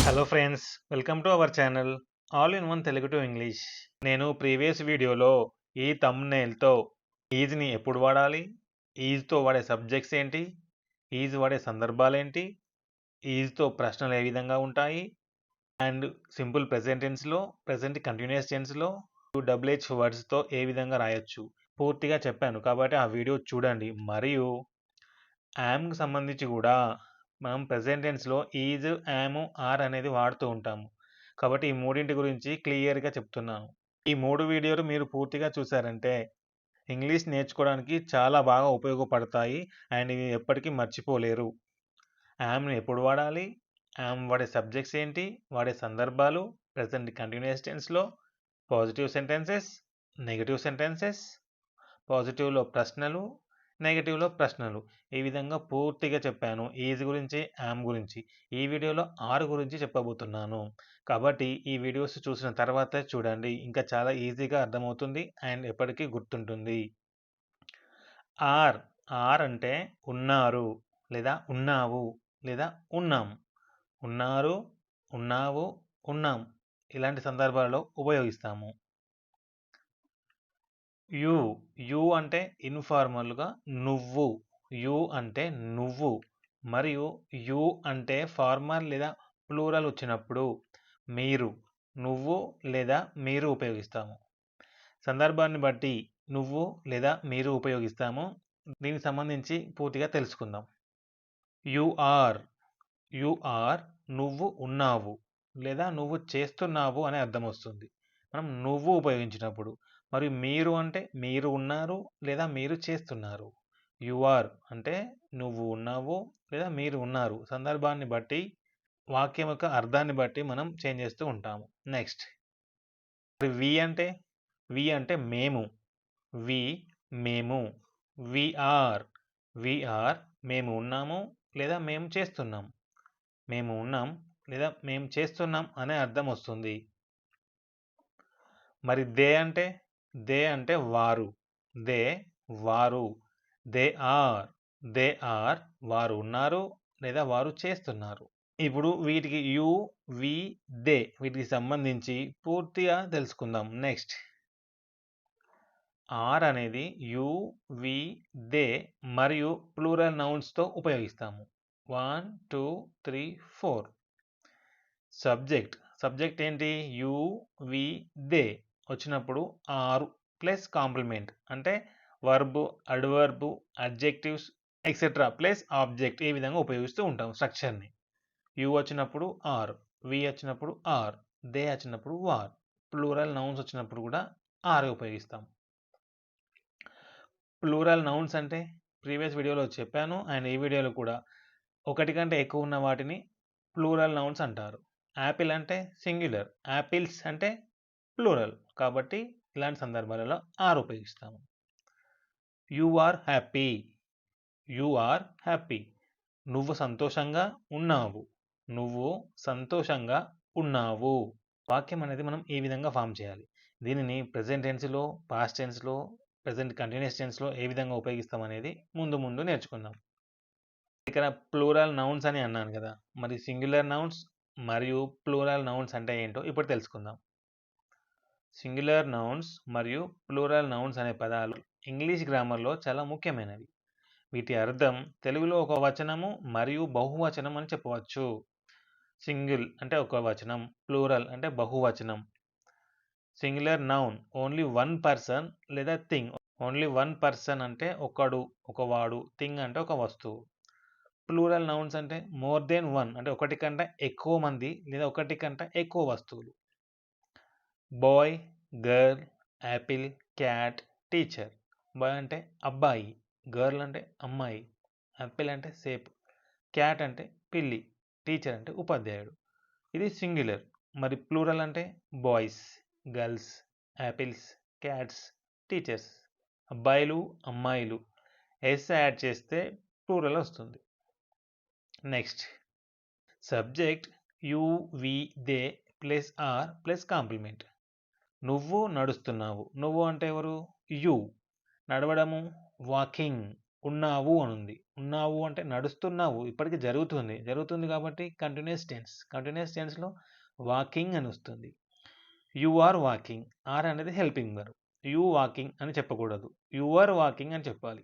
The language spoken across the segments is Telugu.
Hello friends, welcome to our channel all in one Telugu to English. నేను ప్రీవియస్ వీడియోలో ఈ థంబ్నెయిల్తో ఈజ్ని ఎప్పుడు వాడాలి, ఈజ్తో వాడే సబ్జెక్ట్స్ ఏంటి, ఈజ్ వాడే సందర్భాలేంటి, ఈజ్తో ప్రశ్నలు ఏ విధంగా ఉంటాయి అండ్ సింపుల్ ప్రెజెంట్ టెన్స్లో, ప్రెజెంట్ కంటిన్యూస్ టెన్స్లో డబ్ల్యూహెచ్ వర్డ్స్తో ఏ విధంగా రాయొచ్చు పూర్తిగా చెప్పాను. కాబట్టి ఆ వీడియో చూడండి. మరియు యామ్కి సంబంధించి కూడా మనం ప్రెజెంట్ టెన్స్లో ఈజ్, యామ్, ఆర్ అనేది వాడుతూ ఉంటాము. కాబట్టి ఈ మూడింటి గురించి క్లియర్గా చెప్తున్నాను. ఈ 3 వీడియోలు మీరు పూర్తిగా చూసారంటే ఇంగ్లీష్ నేర్చుకోవడానికి చాలా బాగా ఉపయోగపడతాయి అండ్ ఇవి ఎప్పటికీ మర్చిపోలేరు. యామ్ని ఎప్పుడు వాడాలి, యామ్ వాడే సబ్జెక్ట్స్ ఏంటి, వాడే సందర్భాలు, ప్రెజెంట్ కంటిన్యూస్ టెన్స్లో, పాజిటివ్ సెంటెన్సెస్, నెగటివ్ సెంటెన్సెస్, పాజిటివ్లో ప్రశ్నలు, నెగటివ్లో ప్రశ్నలు, ఈ విధంగా పూర్తిగా చెప్పాను. ఈజ్ గురించి, యామ్ గురించి. ఈ వీడియోలో ఆర్ గురించి చెప్పబోతున్నాను. కాబట్టి ఈ వీడియోస్ చూసిన తర్వాత చూడండి, ఇంకా చాలా ఈజీగా అర్థమవుతుంది అండ్ ఎప్పటికీ గుర్తుంటుంది. ఆర్ ఆర్ అంటే ఉన్నారు లేదా ఉన్నావు లేదా ఉన్నాం. ఉన్నారు, ఉన్నావు, ఉన్నాం ఇలాంటి సందర్భాలలో ఉపయోగిస్తాము. యు అంటే ఇన్ఫార్మల్గా నువ్వు. యు అంటే నువ్వు. మరియు యు అంటే ఫార్మల్ లేదా ప్లూరల్ వచ్చినప్పుడు మీరు, నువ్వు లేదా మీరు ఉపయోగిస్తాము. సందర్భాన్ని బట్టి నువ్వు లేదా మీరు ఉపయోగిస్తాము. దీనికి సంబంధించి పూర్తిగా తెలుసుకుందాం. యు ఆర్ నువ్వు ఉన్నావు లేదా నువ్వు చేస్తున్నావు అనే అర్థం వస్తుంది మనం నువ్వు ఉపయోగించినప్పుడు. మరియు మీరు అంటే మీరు ఉన్నారు లేదా మీరు చేస్తున్నారు. యు ఆర్ అంటే నువ్వు ఉన్నావు లేదా మీరు ఉన్నారు. సందర్భాన్ని బట్టి, వాక్యం యొక్క అర్థాన్ని బట్టి మనం చేంజ్ చేస్తూ ఉంటాము. నెక్స్ట్ వి అంటే మేము. మేము. వి ఆర్ మేము ఉన్నాము లేదా మేము చేస్తున్నాం. మేము ఉన్నాం లేదా మేము చేస్తున్నాం అనే అర్థం వస్తుంది. మరి దే అంటే వారు. వారు. దే ఆర్ వారు ఉన్నారు లేదా వారు చేస్తున్నారు. ఇప్పుడు వీటికి యు, వి, దే వీటికి సంబంధించి పూర్తిగా తెలుసుకుందాం. నెక్స్ట్ ఆర్ అనేది యు, వి, దే మరియు ప్లూరల్ నౌన్స్తో ఉపయోగిస్తాము. 1, 2, 3, 4. సబ్జెక్ట్ ఏంటి? యు, వి, దే వచ్చినప్పుడు ఆర్ ప్లస్ కాంప్లిమెంట్ అంటే verb, adverb, adjectives etcetera plus object ఈ విధంగా ఉపయోగిస్తూ ఉంటాం స్ట్రక్చర్ని. యు వచ్చినప్పుడు ఆర్, వి వచ్చినప్పుడు ఆర్, దే వచ్చినప్పుడు వార్, ప్లూరల్ నౌన్స్ వచ్చినప్పుడు కూడా ఆర్ ఉపయోగిస్తాం. ప్లూరల్ నౌన్స్ అంటే ప్రీవియస్ వీడియోలో చెప్పాను అండ్ ఈ వీడియోలో కూడా ఒకటి కంటే ఎక్కువ ఉన్న వాటిని ప్లూరల్ నౌన్స్ అంటారు. యాపిల్ అంటే సింగ్యులర్, యాపిల్స్ అంటే ప్లూరల్. కాబట్టి ఇలాంటి సందర్భాలలో ఆర్ ఉపయోగిస్తాము. You are happy. నువ్వు సంతోషంగా ఉన్నావు. వాక్యం అనేది మనం ఈ విధంగా ఫామ్ చేయాలి. దీనిని ప్రెజెంట్ టెన్స్లో, పాస్ట్ టెన్స్లో, ప్రెజెంట్ కంటిన్యూస్ టెన్స్లో ఏ విధంగా ఉపయోగిస్తాం అనేది ముందు నేర్చుకుందాం. ఇక్కడ ప్లూరల్ నౌన్స్ అని అన్నాను కదా, మరి సింగులర్ నౌన్స్ మరియు ప్లూరల్ నౌన్స్ అంటే ఏంటో ఇప్పుడు తెలుసుకుందాం. సింగులర్ నౌన్స్ మరియు ప్లూరల్ నౌన్స్ అనే పదాలు ఇంగ్లీష్ గ్రామర్లో చాలా ముఖ్యమైనవి. వీటి అర్థం తెలుగులో ఒక వచనము మరియు బహువచనం అని చెప్పవచ్చు. సింగిల్ అంటే ఒక వచనం, ప్లూరల్ అంటే బహువచనం. Singular noun only one person లేదా థింగ్. ఓన్లీ వన్ పర్సన్ అంటే ఒకడు, ఒకవాడు. థింగ్ అంటే ఒక వస్తువు. ప్లూరల్ నౌన్స్ అంటే మోర్ దెన్ వన్ అంటే ఒకటి కంటే ఎక్కువ మంది లేదా ఒకటి కంటే ఎక్కువ వస్తువులు. Boy, girl, apple, cat, teacher. Boy అంటే అబ్బాయి, గర్ల్ అంటే అమ్మాయి, యాపిల్ అంటే సేపు, క్యాట్ అంటే పిల్లి, టీచర్ అంటే ఉపాధ్యాయుడు. ఇది సింగులర్. మరి ప్లూరల్ అంటే boys, girls, apples, cats, teachers. అబ్బాయిలు, అమ్మాయిలు. ఎస్ యాడ్ చేస్తే ప్లూరల్ వస్తుంది. Next subject you, we, they plus are plus complement. నువ్వు నడుస్తున్నావు. నువ్వు అంటే ఎవరు? యు. నడవడము వాకింగ్. ఉన్నావు అని ఉంది. ఉన్నావు అంటే నడుస్తున్నావు, ఇప్పటికి జరుగుతుంది కాబట్టి కంటిన్యూస్ టెన్స్లో వాకింగ్ అని వస్తుంది. యు ఆర్ వాకింగ్, ఆర్ అనేది హెల్పింగ్ వర్బ్. యు వాకింగ్ అని చెప్పకూడదు, యు ఆర్ వాకింగ్ అని చెప్పాలి.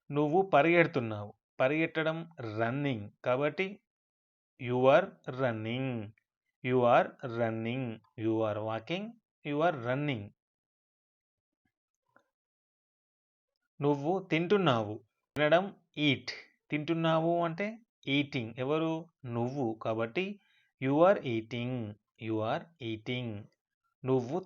నువ్వు పరిగెడుతున్నావు, పరిగెట్టడం రన్నింగ్ కాబట్టి you are running, you are running, you are walking, you are running. నువ్వు తింటున్నావు, తినడం ఈట్, తింటున్నావు అంటే ఈటింగ్, ఎవరు? నువ్వు, కాబట్టి you are eating, you are eating. నువ్వు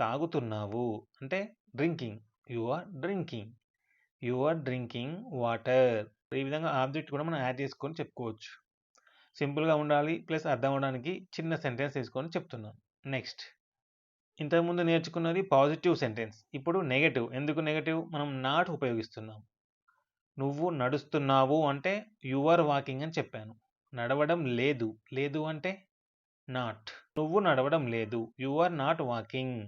తాగుతున్నావు అంటే drinking, you are drinking, you are drinking water. ఈ విధంగా ఆబ్జెక్ట్ కూడా మనం యాడ్ చేసుకొని చెప్పుకోవచ్చు. సింపుల్గా ఉండాలి, ప్లస్ అర్థం అవడానికి చిన్న సెంటెన్స్ తీసుకొని చెప్తున్నాను. నెక్స్ట్, ఇంతకుముందు నేర్చుకున్నది పాజిటివ్ సెంటెన్స్, ఇప్పుడు నెగటివ్. ఎందుకు నెగటివ్? మనం నాట్ ఉపయోగిస్తున్నాం. నువ్వు నడుస్తున్నావు అంటే యు ఆర్ వాకింగ్ అని చెప్పాను. నడవడం లేదు, లేదు అంటే నాట్. నువ్వు నడవడం లేదు, యు ఆర్ నాట్ వాకింగ్.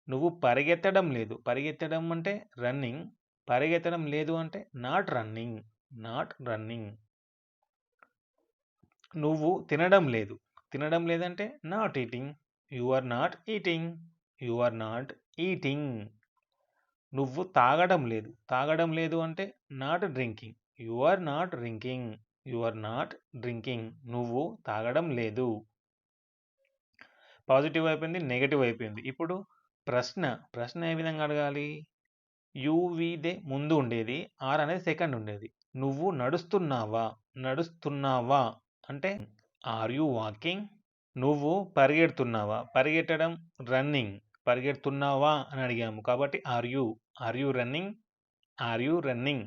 నువ్వు పరిగెత్తడం లేదు, పరిగెత్తడం అంటే రన్నింగ్, పరిగెత్తడం లేదు అంటే నాట్ రన్నింగ్, నాట్ రన్నింగ్. నువ్వు తినడం లేదు, తినడం లేదంటే not eating, you are not eating, you are not eating. నువ్వు తాగడం లేదు అంటే not drinking, you are not drinking, you are not drinking. నువ్వు తాగడం లేదు. పాజిటివ్ అయిపోయింది, నెగటివ్ అయిపోయింది. ఇప్పుడు ప్రశ్న ఏ విధంగా అడగాలి? యువిదే ముందు ఉండేది, ఆర్ అనేది సెకండ్ ఉండేది. నువ్వు నడుస్తున్నావా అంటే ఆర్ యు వాకింగ్? నువ్వు పరిగెడుతున్నావా, పరిగెట్టడం రన్నింగ్, పరిగెడుతున్నావా అని అడిగాము కాబట్టి are you running, are you running.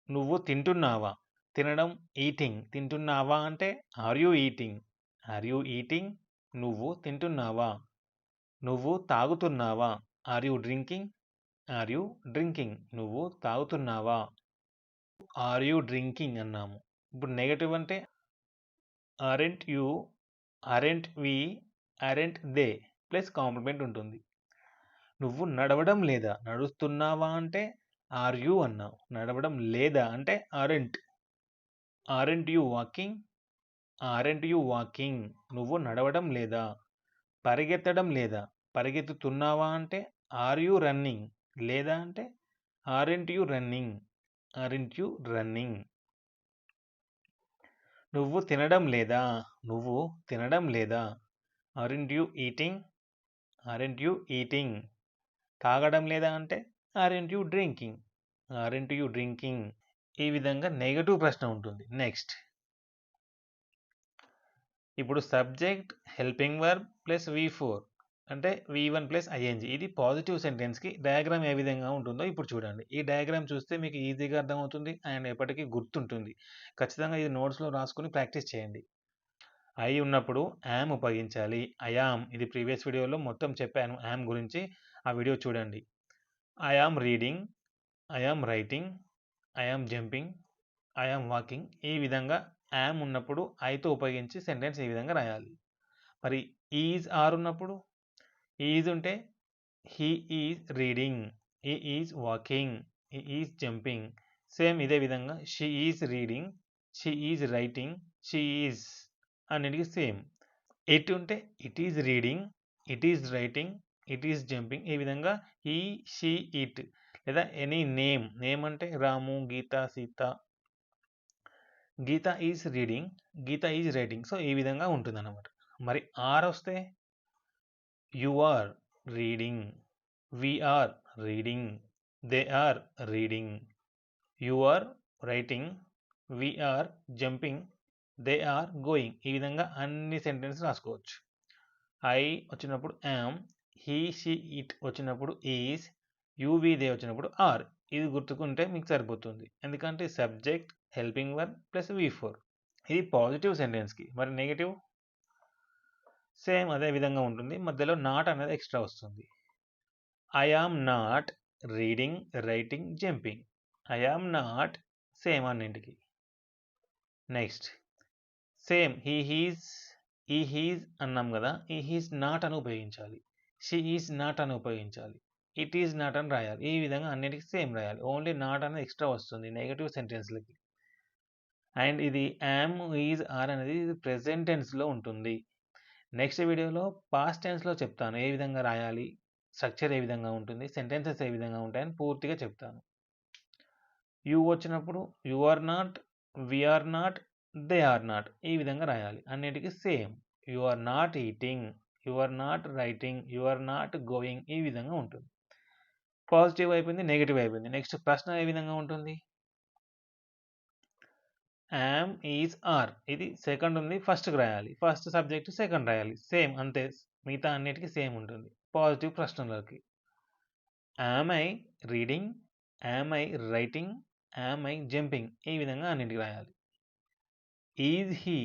నువ్వు తింటున్నావా, తినడం ఈటింగ్, తింటున్నావా అంటే are you eating, are you eating. నువ్వు తింటున్నావా. నువ్వు తాగుతున్నావా, are you drinking, are you drinking. నువ్వు తాగుతున్నావా. ఆర్ యు డ్రింకింగ్ అన్నాము. ఇప్పుడు నెగటివ్ అంటే aren't you, aren't we, aren't they plus complement ఉంటుంది. నువ్వు నడవడం లేదా, నడుస్తున్నావా అంటే ఆర్ యు అన్నావు. నడవడం లేదా అంటే aren't you walking, aren't you walking. నువ్వు నడవడం లేదా. పరిగెత్తడం లేదా, పరిగెత్తుతున్నావా అంటే ఆర్ యు రన్నింగ్, లేదా అంటే aren't you running, aren't you running. నువ్వు తినడం లేదా, aren't you eating, aren't you eating. తాగడం లేదా అంటే aren't you drinking, aren't you drinking. ఈ విధంగా నెగటివ్ ప్రశ్న ఉంటుంది. నెక్స్ట్, ఇప్పుడు subject helping verb plus V4 అంటే V1 ప్లస్ ING. ఇది పాజిటివ్ సెంటెన్స్కి డయాగ్రామ్ ఏ విధంగా ఉంటుందో ఇప్పుడు చూడండి. ఈ డయాగ్రామ్ చూస్తే మీకు ఈజీగా అర్థమవుతుంది అండ్ ఎప్పటికీ గుర్తుంటుంది. ఖచ్చితంగా ఇది నోట్స్లో రాసుకొని ప్రాక్టీస్ చేయండి. ఐ ఉన్నప్పుడు యామ్ ఉపయోగించాలి. ఐఆమ్, ఇది ప్రీవియస్ వీడియోలో మొత్తం చెప్పాను యామ్ గురించి, ఆ వీడియో చూడండి. I am reading, I am writing, I am jumping, I am walking. ఈ విధంగా యామ్ ఉన్నప్పుడు ఐతో ఉపయోగించి సెంటెన్స్ ఈ విధంగా రాయాలి. మరి ఈజ్ ఆర్ ఉన్నప్పుడు, ఈజ్ ఉంటే he is reading, he is walking, he is jumping. Same ఇదే విధంగా she is reading, she is writing, she is అన్నిటికీ సేమ్. ఇట్ ఉంటే it is reading, it is writing, it is jumping. ఈ విధంగా హీ, షీ, ఇట్. లేదా ఎనీ నేమ్ అంటే Ramu, Gita, Sita. Gita is reading, Gita is writing. So ఈ విధంగా ఉంటుంది అన్నమాట. మరి ఆర్ వస్తే you are reading, we are reading, they are reading, you are writing, we are jumping, they are going. ఈ విధంగా అన్ని సెంటెన్స్ రాసుకోవచ్చు. ఐ వచ్చినప్పుడు యామ్, హీ, షీ, ఇట్ వచ్చినప్పుడు ఈజ్, యు, వి, దే వచ్చినప్పుడు ఆర్. ఇది గుర్తుకుంటే మీకు సరిపోతుంది. ఎందుకంటే subject helping verb plus V4. ఇది పాజిటివ్ సెంటెన్స్కి. మరి నెగిటివ్ సేమ్ అదే విధంగా ఉంటుంది, మధ్యలో నాట్ అనేది ఎక్స్ట్రా వస్తుంది. I am not reading, writing, jumping. I am not same అన్నింటికి. నెక్స్ట్, సేమ్ హీ హీజ్ అన్నాం కదా, ఈ హీజ్ నాట్ అని ఉపయోగించాలి. షీ ఈజ్ నాట్ అని ఉపయోగించాలి. ఇట్ ఈజ్ నాట్ అని రాయాలి. ఈ విధంగా అన్నిటికీ సేమ్ రాయాలి. ఓన్లీ నాట్ అనేది ఎక్స్ట్రా వస్తుంది నెగటివ్ సెంటెన్స్‌లకి. అండ్ ఇది యామ్, ఈజ్, ఆర్ అనేది ప్రెజెంట్ టెన్స్‌లో ఉంటుంది. నెక్స్ట్ వీడియోలో పాస్ట్ టెన్స్‌లో చెప్తాను. ఏ విధంగా రాయాలి, స్ట్రక్చర్ ఏ విధంగా ఉంటుంది, సెంటెన్సెస్ ఏ విధంగా ఉంటాయని పూర్తిగా చెప్తాను. యూ వచ్చినప్పుడు you are not, we are not, they are not ఈ విధంగా రాయాలి. అన్నిటికీ same. You are not eating, you are not writing, you are not going ఈ విధంగా ఉంటుంది. పాజిటివ్ అయిపోయింది, నెగటివ్ అయిపోయింది. నెక్స్ట్ ప్రశ్న ఏ విధంగా ఉంటుంది? యామ్, ఈజ్, ఆర్ ఇది సెకండ్ ఉంది, ఫస్ట్‌కి రాయాలి. ఫస్ట్ సబ్జెక్ట్ సెకండ్ రాయాలి. సేమ్ అంతే. మిగతా అన్నిటికీ సేమ్ ఉంటుంది పాజిటివ్ ప్రశ్నలకి. Am I reading, am I writing, am I jumping ఈ విధంగా అన్నిటికి రాయాలి. ఈజ్ హీ,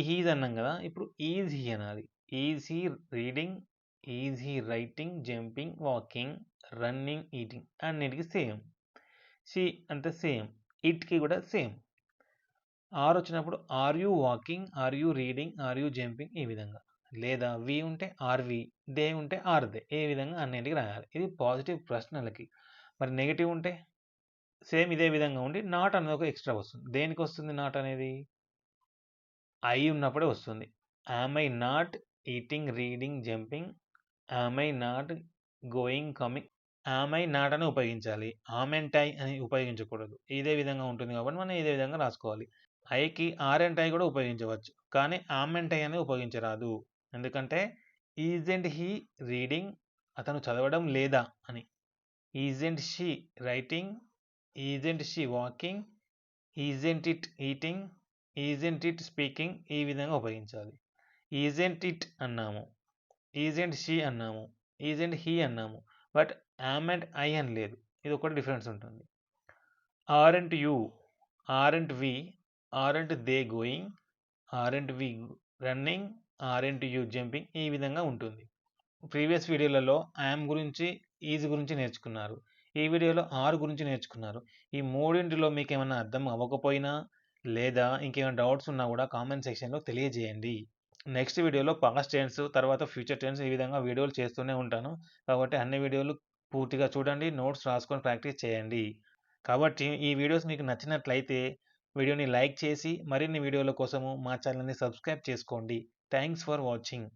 హీజ్ అన్నాం కదా, ఇప్పుడు ఈజ్ హీ అనాలి. Is he reading, is he writing, jumping, walking, running, eating అన్నిటికీ సేమ్. షీ అంతే సేమ్. ఇట్‌కి కూడా సేమ్. ఆర్ వచ్చినప్పుడు are you walking, are you reading, are you jumping ఈ విధంగా. లేదా వి ఉంటే ఆర్ వి, దే ఉంటే ఆర్ దే ఈ విధంగా అన్నిటికి రాయాలి. ఇది పాజిటివ్ ప్రశ్నలకి. మరి నెగటివ్ ఉంటే సేమ్ ఇదే విధంగా ఉండి నాట్ అనేది ఒక ఎక్స్ట్రా వస్తుంది. దేనికి వస్తుంది నాట్ అనేది? ఐ ఉన్నప్పుడే వస్తుంది. Am I not eating, reading, jumping, am I not going, coming. Am I not అని ఉపయోగించాలి. ఆమ్ అండ్ ఐ అని ఉపయోగించకూడదు. ఇదే విధంగా ఉంటుంది కాబట్టి మనం ఇదే విధంగా రాసుకోవాలి. ఐకి ఆర్ అండ్ ఐ కూడా ఉపయోగించవచ్చు. కానీ ఆమ్ అండ్ ఐ అనేది ఉపయోగించరాదు. ఎందుకంటే ఈజెంట్ హీ రీడింగ్ అతను చదవడం లేదా అని. Isn't she writing, isn't she walking, isn't it eating, isn't it speaking ఈ విధంగా ఉపయోగించాలి. ఈజెంట్ ఇట్ అన్నాము, ఈజెంట్ షీ అన్నాము, ఈజెంట్ హీ అన్నాము. బట్ యామ్ అండ్ ఐ అని లేదు. ఇది ఒకటి డిఫరెన్స్ ఉంటుంది. Aren't you, aren't we, aren't they going, aren't we running, aren't you jumping ఈ విధంగా ఉంటుంది. ప్రీవియస్ వీడియోలలో యామ్ గురించి, ఈజ్ గురించి నేర్చుకున్నారు. ఈ వీడియోలో ఆర్ గురించి నేర్చుకున్నారు. ఈ మూడింటిలో మీకు ఏమైనా అర్థం అవ్వకపోయినా లేదా ఇంకేమైనా డౌట్స్ ఉన్నా కూడా కామెంట్ సెక్షన్లో తెలియజేయండి. నెక్స్ట్ వీడియోలో పాస్ట్ టెన్స్, తర్వాత ఫ్యూచర్ టెన్స్ ఈ విధంగా వీడియోలు చేస్తూనే ఉంటాను. కాబట్టి అన్ని వీడియోలు పూర్తిగా చూడండి, నోట్స్ రాసుకొని ప్రాక్టీస్ చేయండి. కాబట్టి ఈ వీడియోస్ మీకు నచ్చినట్లయితే వీడియోని లైక్ చేసి మరిన్ని వీడియోల కోసము మా ఛానల్ని సబ్స్క్రైబ్ చేసుకోండి. Thanks for watching.